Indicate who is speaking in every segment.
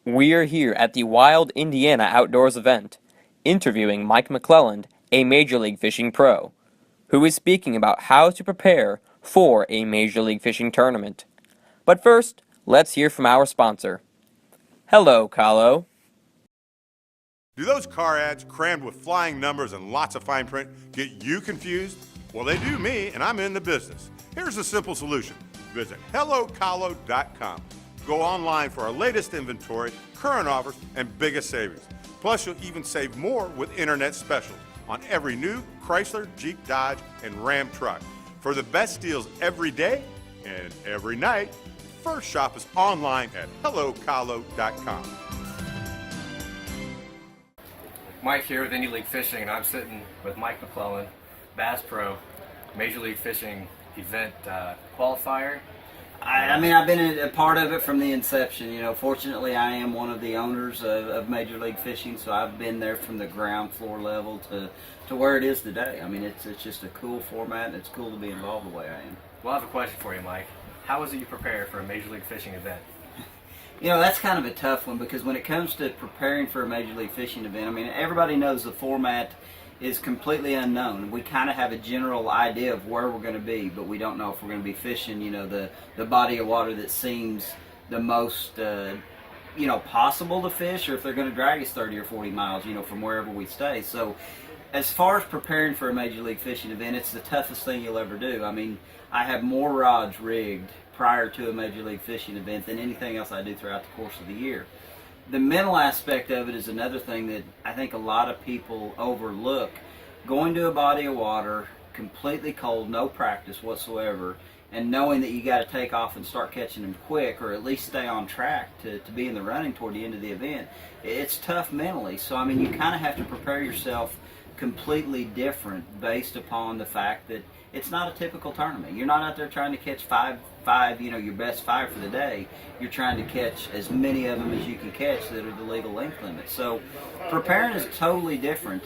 Speaker 1: We are here at the Wild Indiana Outdoors event, interviewing Mike McClelland, a Major League Fishing pro, who is speaking about how to prepare for a Major League Fishing tournament. But first, let's hear from our sponsor. Hello, Kahlo.
Speaker 2: Do those car ads crammed with flying numbers and lots of fine print get you confused? Well, they do me, and I'm in the business. Here's a simple solution. Visit hellocahlo.com. Go online for our latest inventory, current offers, and biggest savings. Plus, you'll even save more with internet specials on every new Chrysler, Jeep, Dodge, and Ram truck. For the best deals every day and every night, first shop us online at hellocahlo.com.
Speaker 3: Mike here with Indy League Fishing, and I'm sitting with Mike McClelland, Bass Pro, Major League Fishing event qualifier.
Speaker 4: I mean, I've been a part of it from the inception. You know, fortunately, I am one of the owners of Major League Fishing, so I've been there from the ground floor level to where it is today. I mean, it's just a cool format, and it's cool to be involved the way I am.
Speaker 3: Well, I have a question for you, Mike. How is it you prepare for a Major League Fishing event?
Speaker 4: You know, that's kind of a tough one because when it comes to preparing for a Major League Fishing event, I mean, everybody knows the format is completely unknown. We kind of have a general idea of where we're going to be, but we don't know if we're going to be fishing, you know, the body of water that seems the most, you know, possible to fish, or if they're going to drag us 30 or 40 miles, you know, from wherever we stay. So as far as preparing for a Major League Fishing event, it's the toughest thing you'll ever do. I mean, I have more rods rigged prior to a Major League Fishing event than anything else I do throughout the course of the year. The mental aspect of it is another thing that I think a lot of people overlook. Going to a body of water, completely cold, no practice whatsoever, and knowing that you got to take off and start catching them quick, or at least stay on track to be in the running toward the end of the event, it's tough mentally. So, I mean, you kind of have to prepare yourself completely different based upon the fact that it's not a typical tournament. You're not out there trying to catch five, you know, your best five for the day. You're trying to catch as many of them as you can catch that are the legal length limit. So preparing is totally different.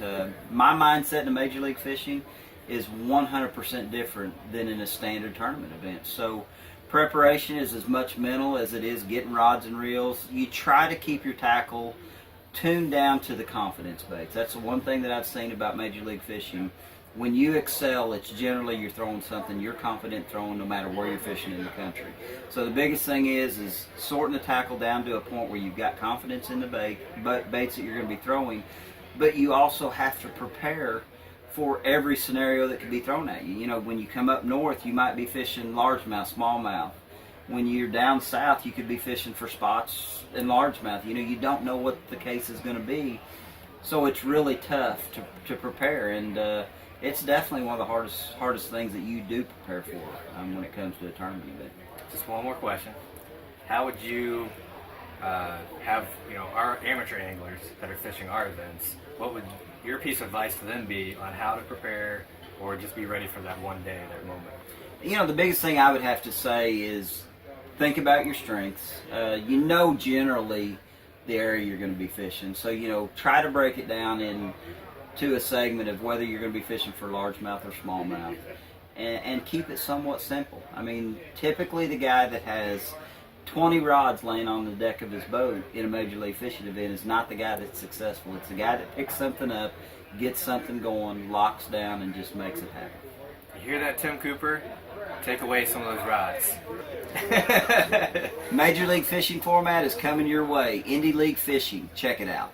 Speaker 4: My mindset in Major League Fishing is 100% different than in a standard tournament event. So preparation is as much mental as it is getting rods and reels. You try to keep your tackle tuned down to the confidence baits. That's the one thing that I've seen about Major League Fishing. When you excel, it's generally you're throwing something you're confident throwing no matter where you're fishing in the country. So the biggest thing is sorting the tackle down to a point where you've got confidence in the baits that you're going to be throwing, but you also have to prepare for every scenario that could be thrown at you. You know, when you come up north, you might be fishing largemouth, smallmouth. When you're down south, you could be fishing for spots in largemouth. You know, you don't know what the case is going to be, so it's really tough to prepare, and it's definitely one of the hardest things that you do prepare for when it comes to a tournament event.
Speaker 3: Just one more question. How would you have, you know, our amateur anglers that are fishing our events, what would your piece of advice to them be on how to prepare or just be ready for that one day, that moment?
Speaker 4: You know, the biggest thing I would have to say is think about your strengths. You know generally the area you're going to be fishing. So, you know, try to break it down into a segment of whether you're going to be fishing for largemouth or smallmouth. And keep it somewhat simple. I mean, typically the guy that has 20 rods laying on the deck of his boat in a Major League Fishing event is not the guy that's successful. It's the guy that picks something up, gets something going, locks down, and just makes it happen.
Speaker 3: You hear that, Tim Cooper? Take away some of those rods.
Speaker 4: Major League Fishing format is coming your way. Indy League Fishing. Check it out.